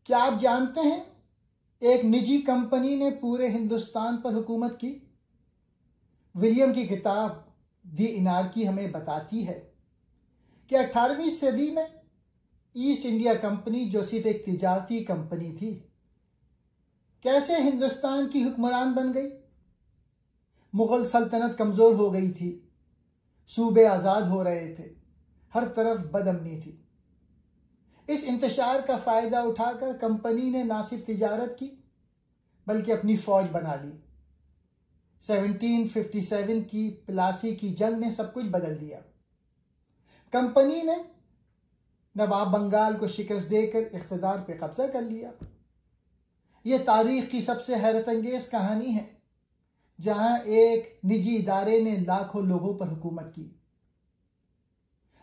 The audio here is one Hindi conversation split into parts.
क्या आप जानते हैं एक निजी कंपनी ने पूरे हिंदुस्तान पर हुकूमत की? विलियम की किताब दी इनारकी हमें बताती है कि 18वीं सदी में ईस्ट इंडिया कंपनी, जो सिर्फ एक तिजारती कंपनी थी, कैसे हिंदुस्तान की हुक्मरान बन गई। मुगल सल्तनत कमजोर हो गई थी, सूबे आजाद हो रहे थे, हर तरफ बदअमनी थी। इस इंतशार का फायदा उठाकर कंपनी ने ना सिर्फ तिजारत की बल्कि अपनी फौज बना ली। 1757 की प्लासी की जंग ने सब कुछ बदल दिया। कंपनी ने नवाब बंगाल को शिकस्त देकर इख्तिदार पे कब्जा कर लिया। यह तारीख की सबसे हैरत अंगेज कहानी है, जहां एक निजी इदारे ने लाखों लोगों पर हुकूमत की।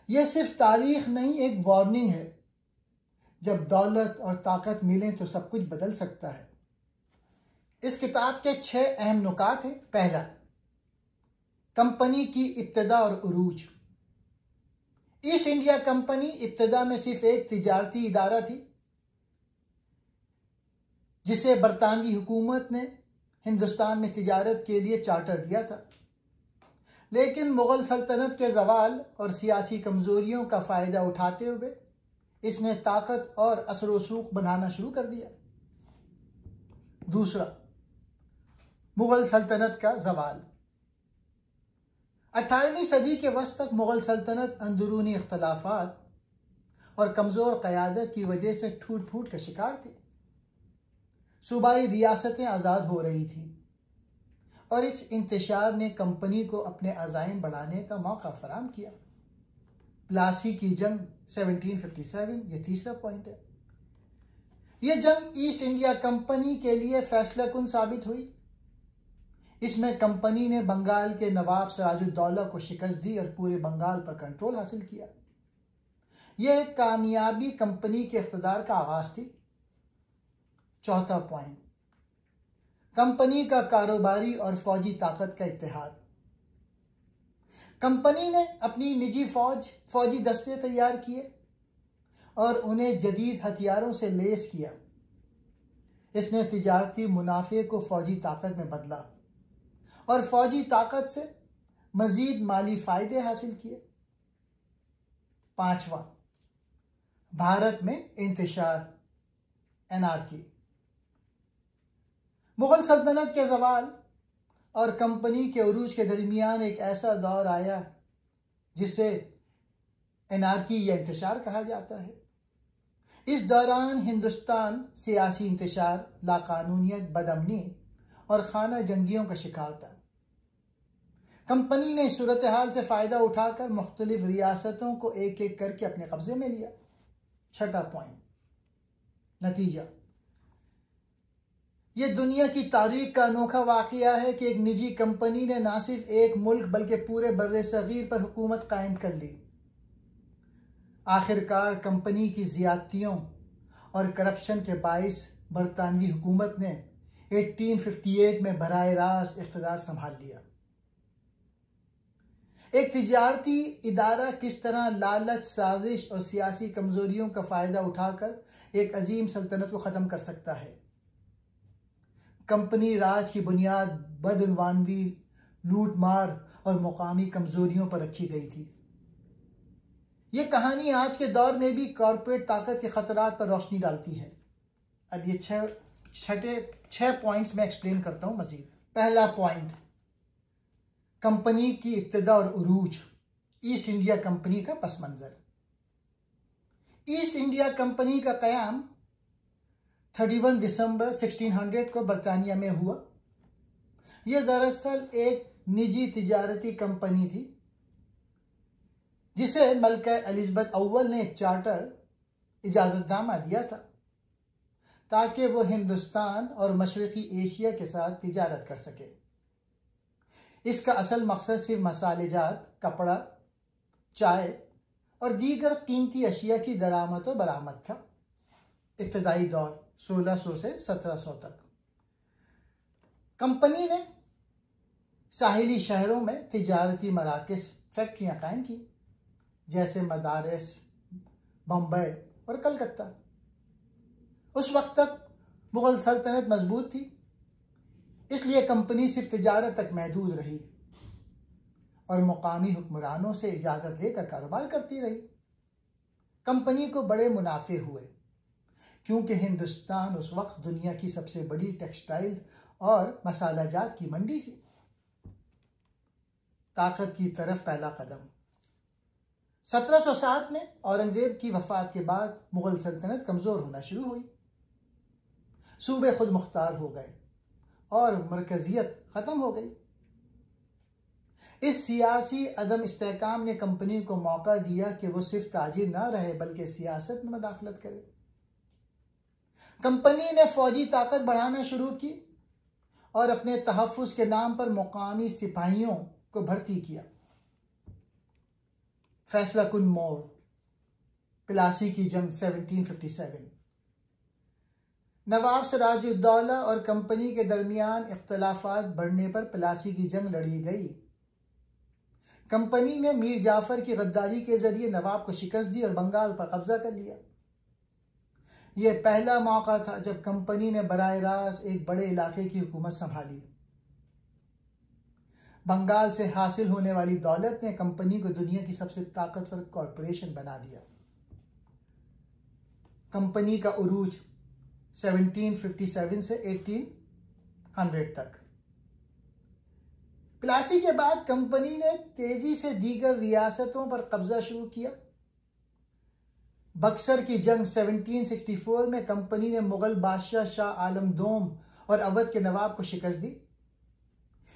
यह सिर्फ तारीख नहीं, एक वार्निंग है। जब दौलत और ताकत मिले तो सब कुछ बदल सकता है। इस किताब के 6 अहम नुकात हैं। पहला, कंपनी की इब्तिदा और उरूज। ईस्ट इंडिया कंपनी इब्तिदा में सिर्फ एक तिजारती इदारा थी, जिसे बरतानवी हुकूमत ने हिंदुस्तान में तिजारत के लिए चार्टर दिया था। लेकिन मुगल सल्तनत के जवाल और सियासी कमजोरियों का फायदा उठाते हुए इसने ताकत और असर रसूख बनाना शुरू कर दिया। दूसरा, मुगल सल्तनत का जवाल। 18वीं सदी के वस्त तक मुगल सल्तनत अंदरूनी इख्तलाफात और कमजोर क़यादत की वजह से टूट फूट का शिकार थी। सूबाई रियासतें आज़ाद हो रही थीं और इस इंतशार ने कंपनी को अपने अज़ाइम बढ़ाने का मौका फराहम किया। प्लासी की जंग 1757, यह तीसरा पॉइंट है। यह जंग ईस्ट इंडिया कंपनी के लिए फैसला कुन साबित हुई। इसमें कंपनी ने बंगाल के नवाब सिराजुद्दौला को शिकस्त दी और पूरे बंगाल पर कंट्रोल हासिल किया। यह एक कामयाबी कंपनी के इख्तिदार का आगाज थी। चौथा पॉइंट, कंपनी का कारोबारी और फौजी ताकत का इत्तेहाद। कंपनी ने अपनी निजी फौजी दस्ते तैयार किए और उन्हें जदीद हथियारों से लैस किया। इसने तिजारती मुनाफे को फौजी ताकत में बदला और फौजी ताकत से मजीद माली फायदे हासिल किए। पांचवा, भारत में इंतशार, एनार्की। मुगल सल्तनत के जवाल और कंपनी के उरूज के दरमियान एक ऐसा दौर आया जिसे एनार्की या इंतशार कहा जाता है। इस दौरान हिंदुस्तान सियासी इंतशार, लाकानूनियत, बदअमनी और खाना जंगियों का शिकार था। कंपनी ने इस सूरत हाल से फायदा उठाकर मुख्तलिफ रियासतों को एक एक करके अपने कब्जे में लिया। छठा पॉइंट, नतीजा। यह दुनिया की तारीख का अनोखा वाकया है कि एक निजी कंपनी ने न सिर्फ एक मुल्क बल्कि पूरे बर्रे सगीर पर हुकूमत कायम कर ली। आखिरकार कंपनी की ज्यादतियों और करप्शन के बाइस बरतानवी हुकूमत ने 1858 में बराह रास्त इख्तिदार संभाल लिया। एक तिजारती इदारा किस तरह लालच, साजिश और सियासी कमजोरियों का फायदा उठाकर एक अजीम सल्तनत को खत्म कर सकता है। कंपनी राज की बुनियाद बदउनवानवी, लूटमार और मुकामी कमजोरियों पर रखी गई थी। यह कहानी आज के दौर में भी कॉरपोरेट ताकत के खतरात पर रोशनी डालती है। अब ये छह पॉइंट्स में एक्सप्लेन करता हूं मजीद। पहला पॉइंट, कंपनी की इब्तिदा और उरूज, ईस्ट इंडिया कंपनी का पस मंजर। ईस्ट इंडिया कंपनी का कयाम 31 दिसंबर 1600 को बरतानिया में हुआ। यह दरअसल एक निजी तिजारती कंपनी थी जिसे मलका एलिज़ाबेथ अव्वल ने एक चार्टर इजाजतनामा दिया था ताकि वो हिंदुस्तान और मशरकी एशिया के साथ तिजारत कर सके। इसका असल मकसद सिर्फ मसालेजात, कपड़ा, चाय और दीगर कीमती अशिया की दरामद व बरामद था। इब्तदाई दौर 1600 से 1700 तक। कंपनी ने साहिली शहरों में तिजारती मराकज़, फैक्ट्रियां कायम की, जैसे मदारिस, बम्बई और कलकत्ता। उस वक्त तक मुगल सल्तनत मजबूत थी, इसलिए कंपनी सिर्फ तिजारत तक महदूद रही और मुकामी हुक्मरानों से इजाज़त लेकर कारोबार करती रही। कंपनी को बड़े मुनाफे हुए क्योंकि हिंदुस्तान उस वक्त दुनिया की सबसे बड़ी टेक्सटाइल और मसालाजात की मंडी थी। ताकत की तरफ पहला कदम। 1707 में औरंगजेब की वफात के बाद मुगल सल्तनत कमजोर होना शुरू हुई। सूबे खुद मुख्तार हो गए और मरकजियत खत्म हो गई। इस सियासी अदम इस्तेहकाम ने कंपनी को मौका दिया कि वो सिर्फ ताजिर ना रहे बल्कि सियासत में मदाखलत करे। कंपनी ने फौजी ताकत बढ़ाना शुरू की और अपने तहफ्फुज के नाम पर मुकामी सिपाहियों को भर्ती किया। फैसला कुन मोड़, प्लासी की जंग 1757। नवाब सिराजुद्दौला और कंपनी के दरमियान इख्तलाफात बढ़ने पर प्लासी की जंग लड़ी गई। कंपनी ने मीर जाफर की गद्दारी के जरिए नवाब को शिकस्त दी और बंगाल पर कब्जा कर लिया। यह पहला मौका था जब कंपनी ने बराह रास्त एक बड़े इलाके की हुकूमत संभाली। बंगाल से हासिल होने वाली दौलत ने कंपनी को दुनिया की सबसे ताकतवर कॉरपोरेशन बना दिया। कंपनी का उरूज 1757 से 1800 तक। प्लासी के बाद कंपनी ने तेजी से दीगर रियासतों पर कब्जा शुरू किया। बक्सर की जंग 1764 में कंपनी ने मुगल बादशाह शाह आलम दोम और अवध के नवाब को शिकस्त दी।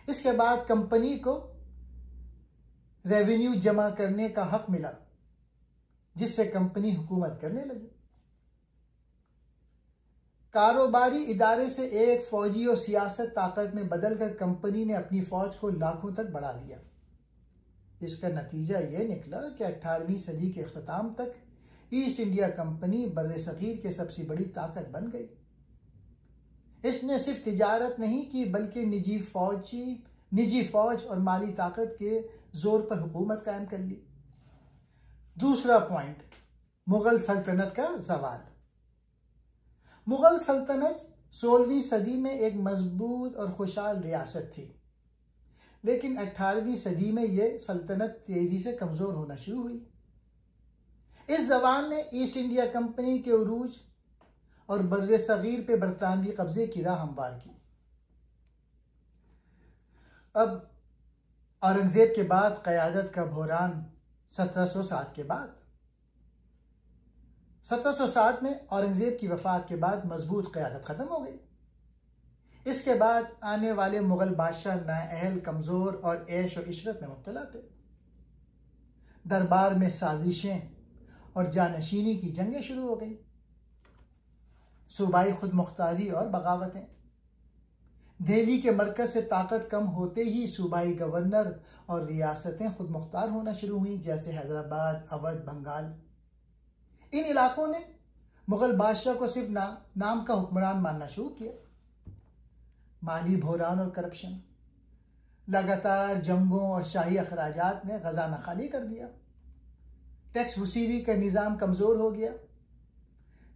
इसके बाद कंपनी को रेवेन्यू जमा करने का हक मिला, जिससे कंपनी हुकूमत करने लगी। कारोबारी इदारे से एक फौजी और सियासत ताकत में बदलकर कंपनी ने अपनी फौज को लाखों तक बढ़ा दिया। इसका नतीजा यह निकला कि 18वीं सदी के अख्ताम तक ईस्ट इंडिया कंपनी बर्रे सगीर के सबसे बड़ी ताकत बन गई। इसने सिर्फ तिजारत नहीं की बल्कि निजी फौज और माली ताकत के जोर पर हुकूमत कायम कर ली। दूसरा पॉइंट, मुगल सल्तनत का जवाल। मुगल सल्तनत 16वीं सदी में एक मजबूत और खुशहाल रियासत थी, लेकिन 18वीं सदी में यह सल्तनत तेजी से कमजोर होना शुरू हुई। इस जवाल ने ईस्ट इंडिया कंपनी के उरूज और बर्रे सगीर पे बरतानवी कब्जे की राह हमवार की। अब औरंगजेब के बाद क़यादत का बहरान 1707 के बाद। 1707 में औरंगजेब की वफात के बाद मजबूत क़यादत खत्म हो गई। इसके बाद आने वाले मुगल बादशाह नाअहल, कमजोर और ऐश और इशरत में मुब्तला थे। दरबार में साजिशें और जानशीनी की जंगें शुरू हो गई। सूबाई खुद मुख्तारी और बगावतें। दिल्ली के मरकज से ताकत कम होते ही सूबाई गवर्नर और रियासतें खुद मुख्तार होना शुरू हुई, जैसे हैदराबाद, अवध, बंगाल। इन इलाकों ने मुगल बादशाह को सिर्फ नाम का हुक्मरान मानना शुरू किया। माली बहरान और करप्शन, लगातार जंगों और शाही अखराजात ने खजाना खाली कर दिया। टैक्स वसूली का निज़ाम कमजोर हो गया।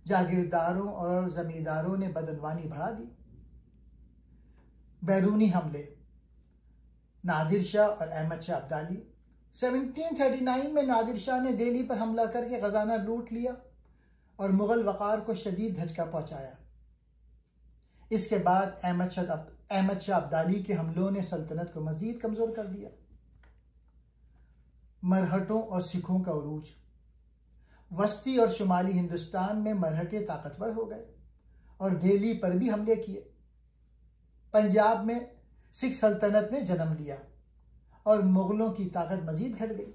जागीरदारों और जमींदारों ने बदनवानी बढ़ा दी। बैरूनी हमले, नादिर शाह और अहमद शाह अब्दाली। 1739 में नादिर शाह ने दिल्ली पर हमला करके खजाना लूट लिया और मुगल वक़ार को शदीद धचका पहुंचाया। इसके बाद अहमद शाह अब्दाली के हमलों ने सल्तनत को मजीद कमजोर कर दिया। मरहटों और सिखों का उरूज। वस्ती और शुमाली हिंदुस्तान में मरहटे ताकतवर हो गए और दिल्ली पर भी हमले किए। पंजाब में सिख सल्तनत ने जन्म लिया और मुगलों की ताकत मजीद घट गई।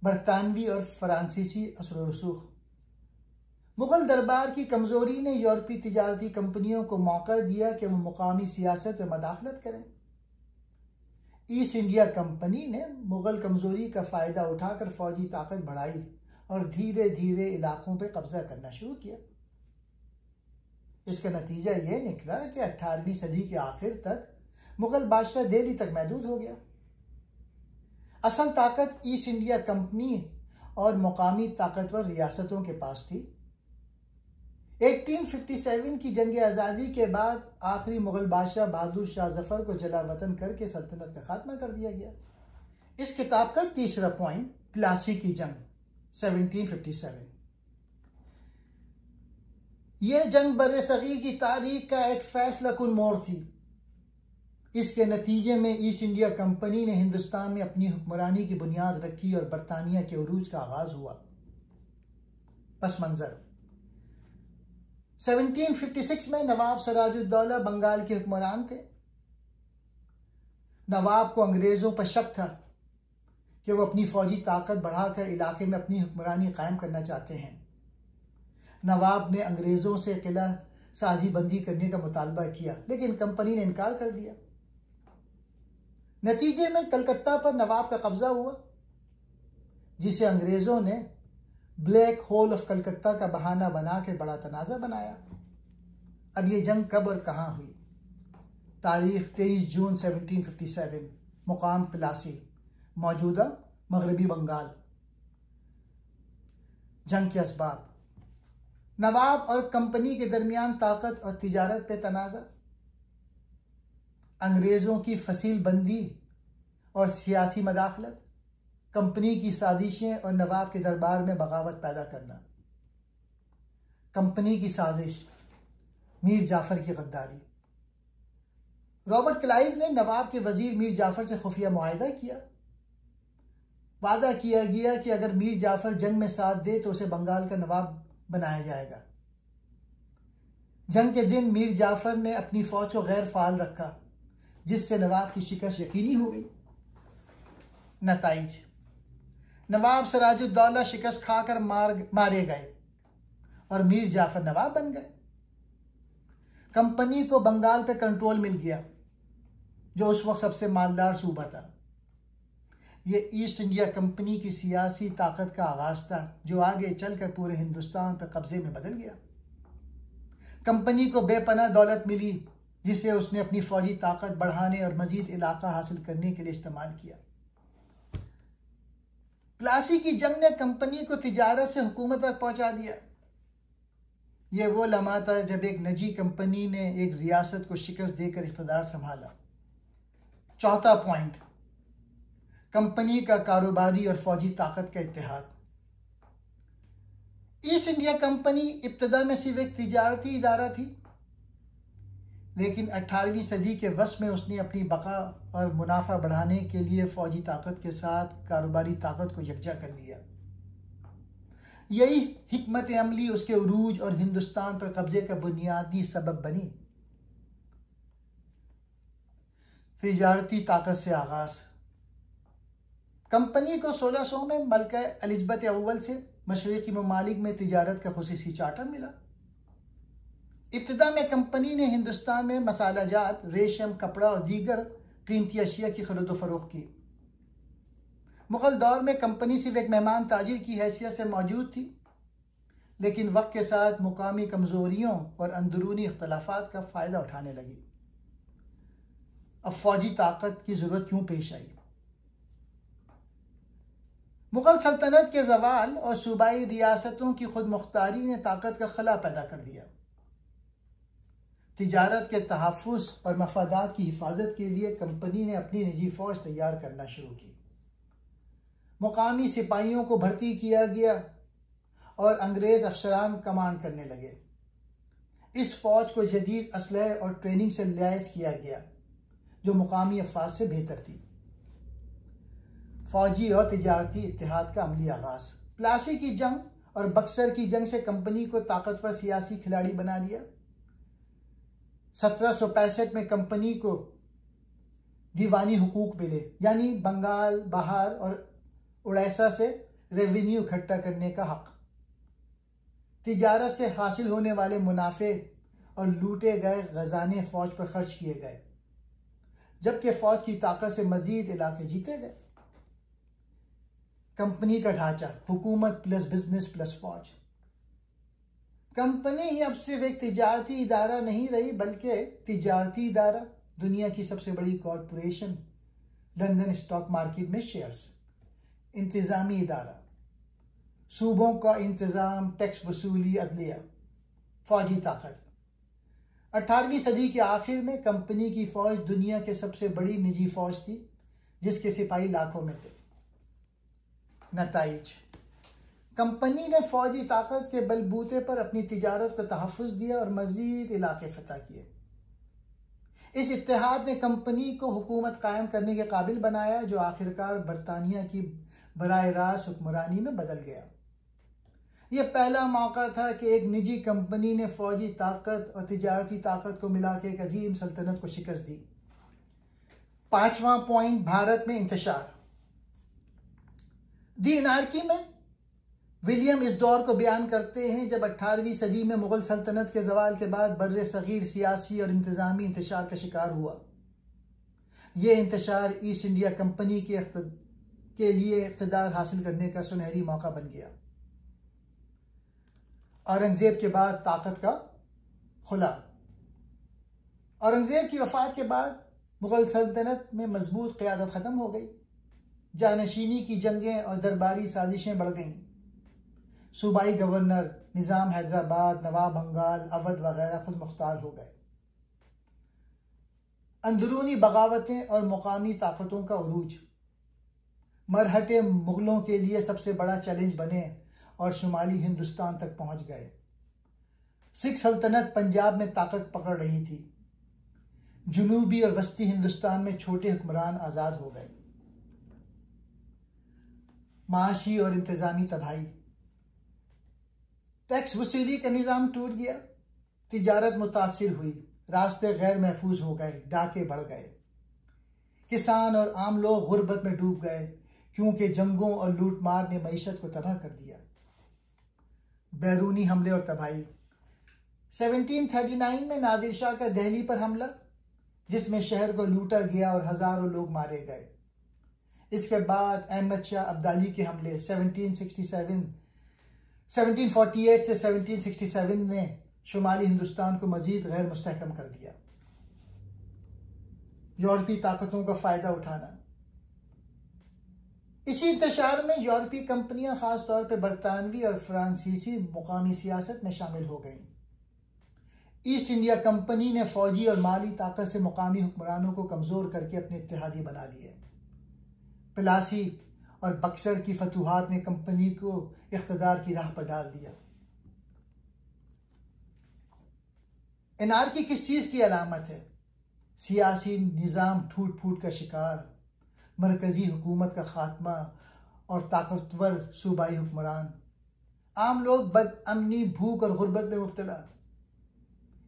बरतानवी और फ्रांसीसी असर व रसूख। मुगल दरबार की कमजोरी ने यूरोपीय तिजारती कंपनियों को मौका दिया कि वो मुकामी सियासत में मदाखलत करें। ईस्ट इंडिया कंपनी ने मुगल कमजोरी का फायदा उठाकर फौजी ताकत बढ़ाई और धीरे धीरे इलाकों पर कब्जा करना शुरू किया। इसका नतीजा यह निकला कि 18वीं सदी के आखिर तक मुगल बादशाह दिल्ली तक महदूद हो गया। असल ताकत ईस्ट इंडिया कंपनी और मुकामी ताकतवर रियासतों के पास थी। 1857 की जंग आज़ादी के बाद आखिरी मुगल बादशाह बहादुर शाह जफर को जला वतन करके सल्तनत का खात्मा कर दिया गया। इस किताब का तीसरा पॉइंट, प्लासी की जंग 1757। यह जंग बर्रे सगीर की तारीख का एक फैसला कुन मोड़ थी। इसके नतीजे में ईस्ट इंडिया कंपनी ने हिंदुस्तान में अपनी हुक्मरानी की बुनियाद रखी और बरतानिया के उरूज का आगाज हुआ। पस मंजर 1756 में नवाब सिराजुद्दौला बंगाल के हुक्मरान थे। नवाब को अंग्रेजों पर शक था कि वो अपनी फौजी ताकत बढ़ाकर इलाके में अपनी हुक्मरानी कायम करना चाहते हैं। नवाब ने अंग्रेजों से किला साजी बंदी करने का मुतालबा किया, लेकिन कंपनी ने इनकार कर दिया। नतीजे में कलकत्ता पर नवाब का कब्जा हुआ, जिसे अंग्रेजों ने ब्लैक होल ऑफ कलकत्ता का बहाना बनाकर बड़ा तनाज़ा बनाया। अब ये जंग कब और कहां हुई? तारीख 23 जून 1757, मुकाम प्लासी, मौजूदा मगरबी बंगाल। जंग के असबाब, नवाब और कंपनी के दरमियान ताकत और तिजारत पे तनाज़ा, अंग्रेजों की फसील बंदी और सियासी मदाखलत, कंपनी की साजिशें और नवाब के दरबार में बगावत पैदा करना। कंपनी की साजिश, मीर जाफर की गद्दारी। रॉबर्ट क्लाइव ने नवाब के वजीर मीर जाफर से खुफिया मुआहिदा किया। वादा किया गया कि अगर मीर जाफर जंग में साथ दे तो उसे बंगाल का नवाब बनाया जाएगा। जंग के दिन मीर जाफर ने अपनी फौज को गैर फाल रखा, जिससे नवाब की शिकस्त यकीनी हो गई। नताइज, नवाब सिराजुद्दौला शिकस्त खाकर मारे गए और मीर जाफर नवाब बन गए। कंपनी को बंगाल पे कंट्रोल मिल गया, जो उस वक्त सबसे मालदार सूबा था। यह ईस्ट इंडिया कंपनी की सियासी ताकत का आगाज था, जो आगे चलकर पूरे हिंदुस्तान पर कब्जे में बदल गया। कंपनी को बेपनाह दौलत मिली, जिसे उसने अपनी फौजी ताकत बढ़ाने और मजीद इलाका हासिल करने के लिए इस्तेमाल किया। प्लासी की जंग ने कंपनी को तिजारत से हुकूमत तक पहुंचा दिया। यह वो लम्हा था जब एक निजी कंपनी ने एक रियासत को शिकस्त देकर इख्तिदार संभाला। चौथा पॉइंट, कंपनी का कारोबारी और फौजी ताकत का इत्तेहाद। ईस्ट इंडिया कंपनी इब्तदा में सिर्फ एक तिजारती इदारा थी, लेकिन 18वीं सदी के वस्त में उसने अपनी बका और मुनाफा बढ़ाने के लिए फौजी ताकत के साथ कारोबारी ताकत को यकजा कर लिया। यही हिकमत अमली उसके उरूज और हिंदुस्तान पर कब्जे का बुनियादी सबब बनी। तिजारती ताकत से आगाज। कंपनी को 1600 में मलका एलिज़ाबेथ अव्वल से मशरिकी ममालिक में तिजारत का खुसूसी चार्टर मिला। इब्तिदा में कंपनी ने हिंदुस्तान में मसालाजात, रेशम, कपड़ा और दीगर कीमती अशिया की खरीदो फरोख्त की। मुगल दौर में कंपनी सिर्फ एक मेहमान ताजिर की हैसियत से मौजूद थी, लेकिन वक्त के साथ मुकामी कमजोरियों और अंदरूनी इख्तलाफात का फायदा उठाने लगी। अब फौजी ताकत की जरूरत क्यों पेश आई? मुगल सल्तनत के जवाल और सूबाई रियासतों की खुद मुख्तारी ने ताकत का खला पैदा कर दिया। तिजारत के तहफ़्फ़ुज़ और मफादात की हिफाजत के लिए कंपनी ने अपनी निजी फौज तैयार करना शुरू की। मुकामी सिपाहियों को भर्ती किया गया और अंग्रेज अफसरान कमांड करने लगे। इस फौज को जदीद असलहे और ट्रेनिंग से लैस किया गया, जो मुकामी अफवाज से बेहतर थी। फौजी और तिजारती इत्तेहाद का अमली आगाज। प्लासी की जंग और बक्सर की जंग से कंपनी को ताकतवर सियासी खिलाड़ी बना दिया। 1765 में कंपनी को दीवानी हुकूक मिले, यानी बंगाल, बहार और उड़ीसा से रेवेन्यू इकट्ठा करने का हक। तिजारत से हासिल होने वाले मुनाफे और लूटे गए खजाने फौज पर खर्च किए गए, जबकि फौज की ताकत से मजीद इलाके जीते गए। कंपनी का ढांचा, हुकूमत प्लस बिजनेस प्लस फौज। कंपनी ही अब सिर्फ एक तिजारती इदारा नहीं रही, बल्कि तिजारती इदारा, दुनिया की सबसे बड़ी कॉरपोरेशन, लंदन स्टॉक मार्केट में शेयर्स, इंतजामी इदारा, सूबों का इंतजाम, टैक्स वसूली, अदलिया, फौजी ताकत। 18वीं सदी के आखिर में कंपनी की फौज दुनिया के सबसे बड़ी निजी फौज थी, जिसके सिपाही लाखों में थे। नताइज: कंपनी ने फौजी ताकत के बलबूते पर अपनी तिजारत को तहफ़्फ़ुज़ दिया और मज़ीद इलाके फतह किए। इस इत्तेहाद ने कंपनी को हुकूमत कायम करने के काबिल बनाया, जो आखिरकार बरतानिया की बराह रास्त हुक्मरानी में बदल गया। यह पहला मौका था कि एक निजी कंपनी ने फौजी ताकत और तिजारती ताकत को मिला के एक अजीम सल्तनत को शिकस्त दी। 5वां पॉइंट, भारत में इंतशार। दी एनार्की में विलियम इस दौर को बयान करते हैं जब 18वीं सदी में मुगल सल्तनत के ज़वाल के बाद बर्रे सगीर सियासी और इंतज़ामी इंतशार का शिकार हुआ। यह इंतशार ईस्ट इंडिया कंपनी के लिए इक़्तिदार हासिल करने का सुनहरी मौका बन गया। औरंगज़ेब के बाद ताकत का खुला। औरंगज़ेब की वफ़ात के बाद मुगल सल्तनत में मजबूत क़यादत ख़त्म हो गई। जानशीनी की जंगें और दरबारी साजिशें बढ़ गईं। सूबाई गवर्नर निज़ाम हैदराबाद, नवाब बंगाल, अवध वगैरह खुद मुख्तार हो गए। अंदरूनी बगावतें और मुकामी ताकतों का उरूज मरहटे मुगलों के लिए सबसे बड़ा चैलेंज बने और शुमाली हिंदुस्तान तक पहुंच गए। सिख सल्तनत पंजाब में ताकत पकड़ रही थी। जुनूबी और वस्ती हिंदुस्तान में छोटे हुक्मरान आज़ाद हो गए। माशी और इंतज़ामी तबाही। टैक्स वसूली का निज़ाम टूट गया। तिजारत मुतासिर हुई। रास्ते गैर महफूज हो गए। डाके बढ़ गए। किसान और आम लोग गुर्बत में डूब गए, क्योंकि जंगों और लूटमार ने मईशत को तबाह कर दिया। बैरूनी हमले और तबाही। 1739 में नादिर शाह का दिल्ली पर हमला, जिसमें शहर को लूटा गया और हजारों लोग मारे गए। इसके बाद अहमद शाह अब्दाली के हमले 1748 से 1767 ने शुमाली हिंदुस्तान को मजीद गैर मुस्तहकम कर दिया। यूरोपीय ताकतों का फायदा उठाना। इसी इंतशार में यूरोपीय कंपनियां खास तौर पर बरतानवी और फ्रांसीसी मुकामी सियासत में शामिल हो गईं। ईस्ट इंडिया कंपनी ने फौजी और माली ताकत से मुकामी हुक्मरानों को कमजोर करके अपने इत्तेहादी बना लिए। प्लासी और बक्सर की फतूहात ने कंपनी को इख्तिदार की राह पर डाल दिया। एनार्की किस चीज की अलामत है? सियासी निज़ाम टूट फूट का शिकार, मरकजी हुकूमत का खात्मा और ताकतवर सूबाई हुक्मरान। आम लोग बदअमनी, भूख और गुर्बत में मुब्तला।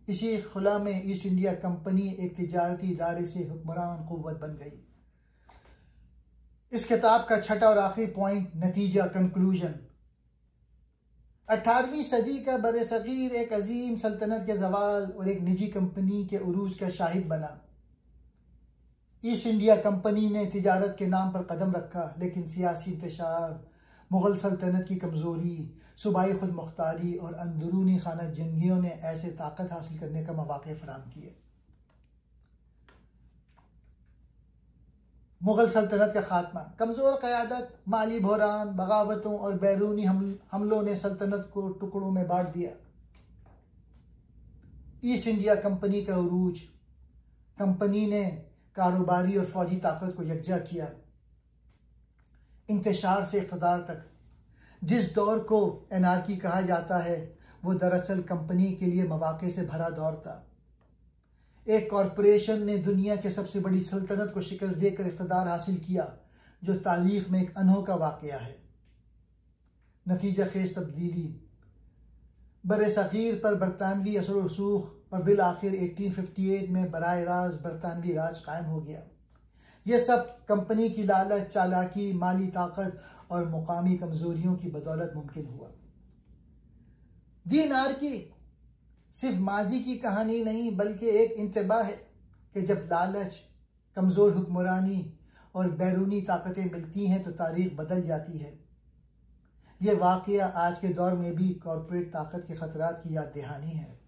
इसी खुला में ईस्ट इंडिया कंपनी एक तिजारती इदारे से हुक्मरान क़ुव्वत बन गई। इस किताब का छठा और आखिरी पॉइंट, नतीजा, कंक्लूजन। 18वीं सदी का बरसगीर एक अजीम सल्तनत के ज़वाल और एक निजी कंपनी के उरूज का शाहिद बना। ईस्ट इंडिया कंपनी ने तिजारत के नाम पर कदम रखा, लेकिन सियासी इंतशार, मुगल सल्तनत की कमज़ोरी, सूबाई खुद मुख्तारी और अंदरूनी खाना जंगियों ने ऐसे ताकत हासिल करने का मौके फराहम किए। मुगल सल्तनत का खात्मा। कमज़ोर क़यादत, माली बहरान, बगावतों और बैरूनी हमलों ने सल्तनत को टुकड़ों में बांट दिया। ईस्ट इंडिया कंपनी का उरूज। कंपनी ने कारोबारी और फौजी ताकत को यकजा किया। इंतशार से इक़्तिदार तक। जिस दौर को एनार्की कहा जाता है, वो दरअसल कंपनी के लिए मौक़े से भरा दौर था। एक कॉरपोरेशन ने दुनिया के सबसे बड़ी सल्तनत को शिकस्त देकर इक़्तिदार हासिल किया, जो तारीख में एक अनोखा वाक़या है। नतीजा खेज तब्दीली। बरसगीर पर बरतानवी असर व रसूख और बिल आखिर 1858 में बराह रास्त बरतानवी राज कायम हो गया। यह सब कंपनी की लालच, चालाकी, माली ताकत और मुकामी कमजोरियों की बदौलत मुमकिन हुआ। दी एनार्की सिर्फ माजी की कहानी नहीं, बल्कि एक इंतबाह है कि जब लालच, कमज़ोर हुक्मरानी और बैरूनी ताकतें मिलती हैं तो तारीख बदल जाती है। यह वाक़या आज के दौर में भी कॉरपोरेट ताकत के ख़तरात की याद दहानी है।